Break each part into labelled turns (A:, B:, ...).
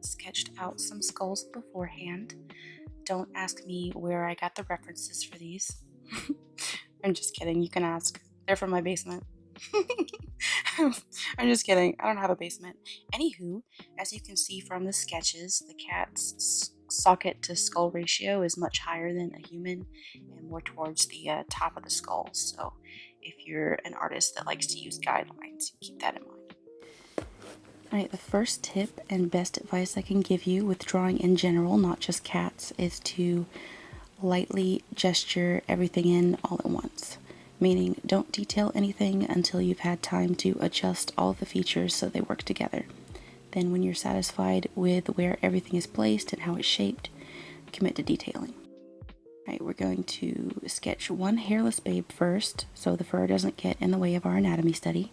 A: sketched out some skulls beforehand. Don't ask me where I got the references for these. I'm just kidding. You can ask. They're from my basement. I'm just kidding. I don't have a basement. Anywho, as you can see from the sketches, the cat's socket to skull ratio is much higher than a human and more towards the top of the skull. So if you're an artist that likes to use guidelines, keep that in mind. Alright, the first tip and best advice I can give you with drawing in general, not just cats, is to lightly gesture everything in all at once. Meaning, don't detail anything until you've had time to adjust all of the features so they work together. Then when you're satisfied with where everything is placed and how it's shaped, commit to detailing. Alright, we're going to sketch one hairless babe first, so the fur doesn't get in the way of our anatomy study.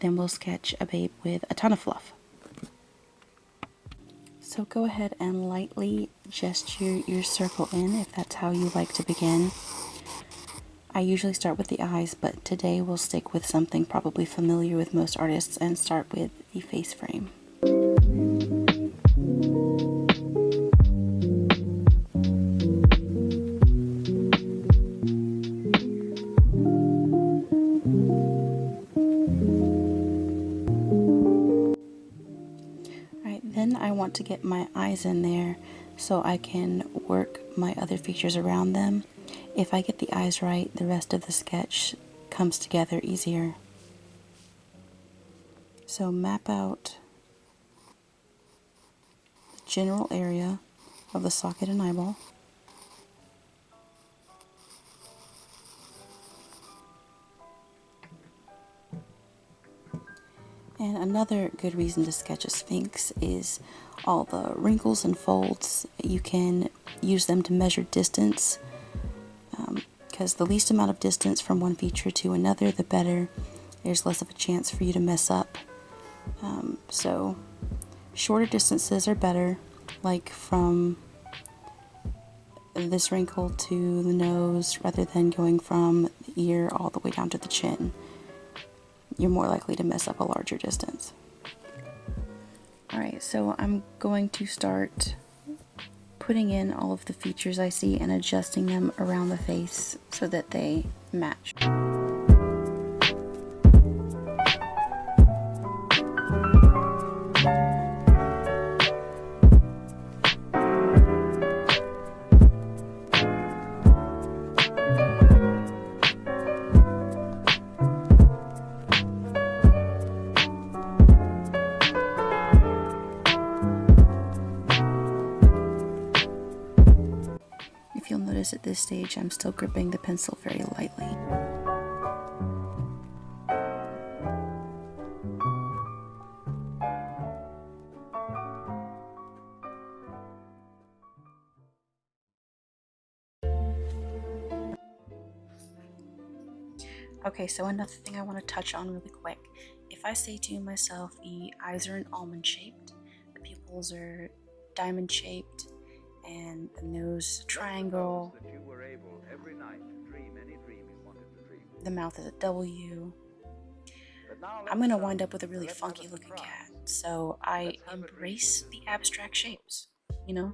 A: Then we'll sketch a babe with a ton of fluff. So go ahead and lightly gesture your circle in if that's how you like to begin. I usually start with the eyes, but today we'll stick with something probably familiar with most artists and start with the face frame. Then I want to get my eyes in there so I can work my other features around them. If I get the eyes right, the rest of the sketch comes together easier. So map out the general area of the socket and eyeball. And another good reason to sketch a sphinx is all the wrinkles and folds. You can use them to measure distance, because the least amount of distance from one feature to another, the better. There's less of a chance for you to mess up. So shorter distances are better, like from this wrinkle to the nose, rather than going from the ear all the way down to the chin. You're more likely to mess up a larger distance. Alright, so I'm going to start putting in all of the features I see and adjusting them around the face so that they match. You'll notice at this stage I'm still gripping the pencil very lightly. Okay, so another thing I want to touch on really quick. If I say to myself the eyes are an almond shaped, the pupils are diamond shaped, and the nose triangle, the mouth is a W, I'm going to wind up with a really funky looking cat. So I embrace the abstract shapes, you know?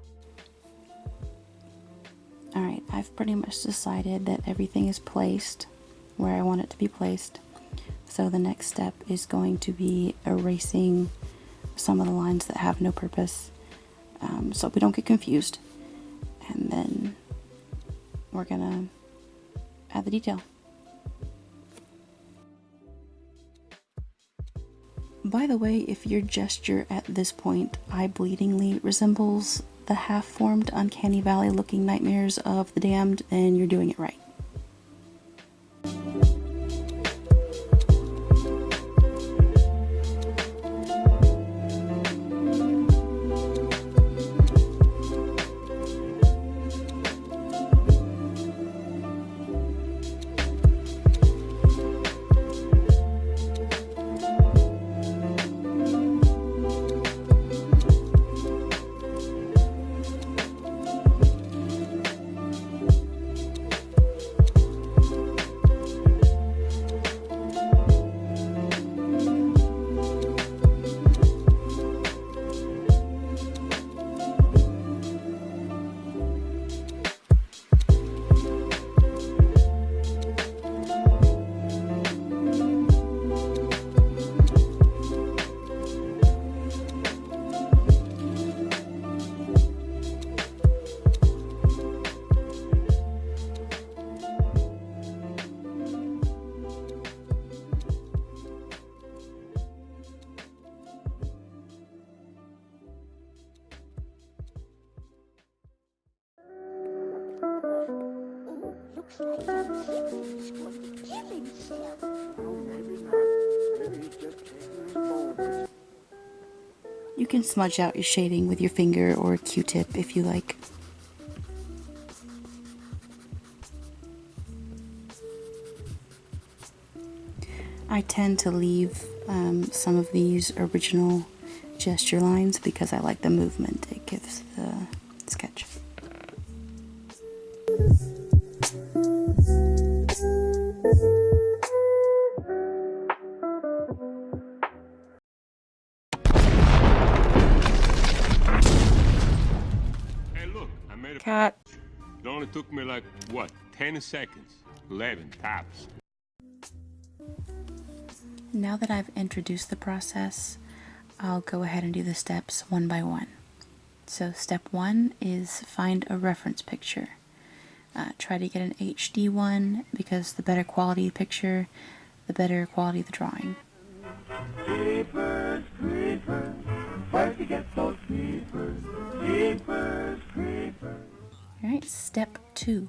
A: Alright, I've pretty much decided that everything is placed where I want it to be placed. So the next step is going to be erasing some of the lines that have no purpose, so we don't get confused. And then we're gonna add the detail. By the way, if your gesture at this point eye-bleedingly resembles the half-formed uncanny valley looking nightmares of the damned, then you're doing it right. You can smudge out your shading with your finger or a Q-tip if you like. I tend to leave some of these original gesture lines because I like the movement it gives the sketch.
B: Hey, look, I made a
A: Cat.
B: It only took me like, what, 10 seconds? 11 tops.
A: Now that I've introduced the process, I'll go ahead and do the steps one by one. So step 1 is find a reference picture. Try to get an HD one because the better quality picture, the better quality of the drawing.
C: Creepers, creepers, where'd you get those creepers? Creepers, creepers.
A: Alright, step 2.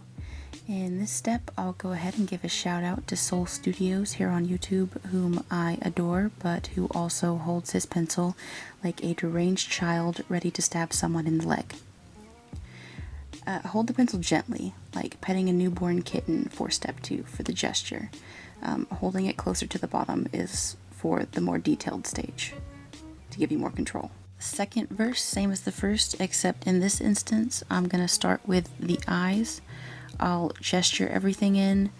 A: In this step, I'll go ahead and give a shout out to Soul Studios here on YouTube, whom I adore, but who also holds his pencil like a deranged child ready to stab someone in the leg. Hold the pencil gently, like petting a newborn kitten for step 2 for the gesture. Holding it closer to the bottom is for the more detailed stage, to give you more control. Second verse, same as the first, except in this instance, I'm going to start with the eyes. I'll gesture everything in,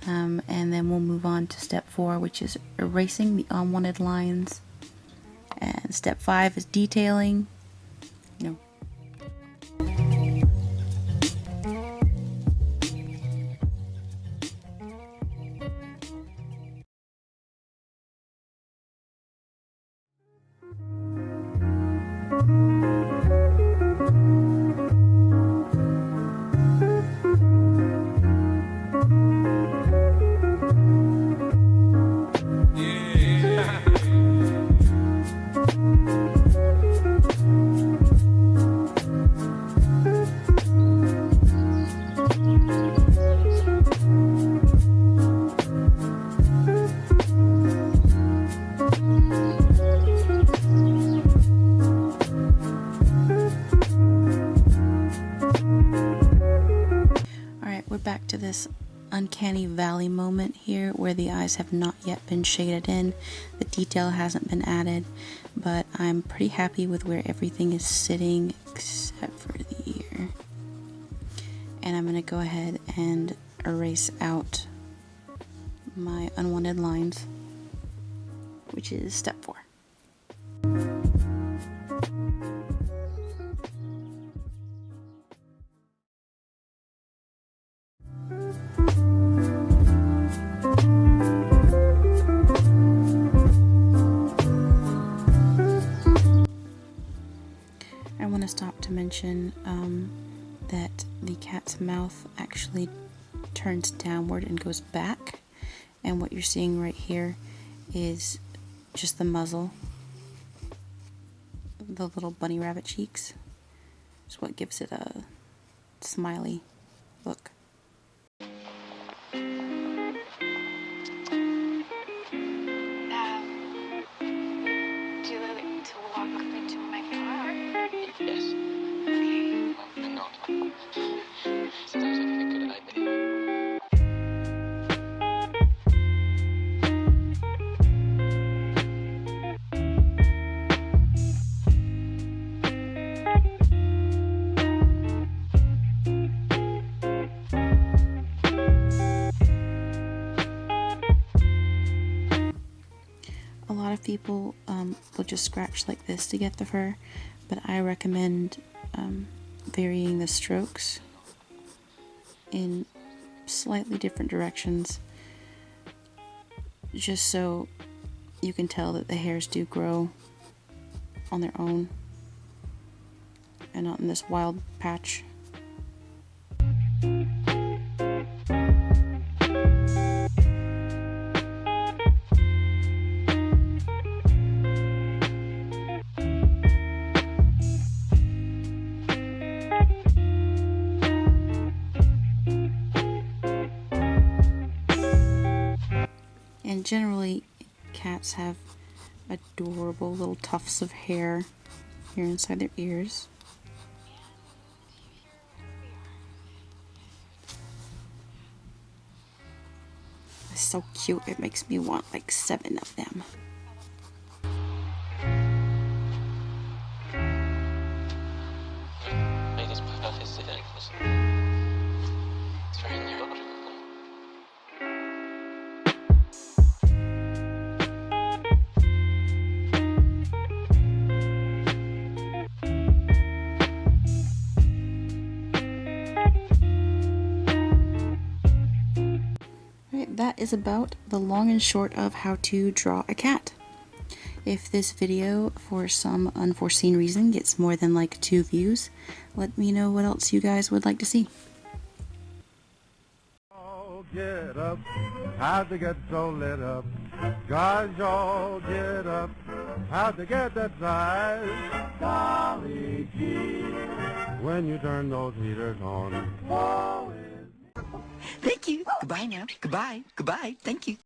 A: and then we'll move on to step 4, which is erasing the unwanted lines. And step 5 is detailing. You know, we're back to this uncanny valley moment here where the eyes have not yet been shaded in, the detail hasn't been added, but I'm pretty happy with where everything is sitting except for the ear. And I'm going to go ahead and erase out my unwanted lines, which is step 4. I want to stop to mention that the cat's mouth actually turns downward and goes back, and what you're seeing right here is just the muzzle, the little bunny rabbit cheeks is what gives it a smiley look.
D: Do you like to walk with me to my car?
E: Yes.
D: Okay.
E: I'm not. Sometimes I think a good idea.
A: A lot of people will just scratch like this to get the fur, but I recommend varying the strokes in slightly different directions, just so you can tell that the hairs do grow on their own and not in this wild patch. generally, cats have adorable little tufts of hair here inside their ears. It's so cute, it makes me want like 7 of them.
E: Biggest puff is the necklace. It's very neurotic.
A: Alright, that is about the long and short of how to draw a cat. If this video, for some unforeseen reason, gets more than like 2 views, let me know what else you guys would like to see.
C: Oh, get up, how'd they get so lit up? Guys, y'all get up, how'd they get that size? Golly gee, when you turn those heaters on. Oh,
F: Thank you. Goodbye now. Goodbye. Goodbye. Thank you.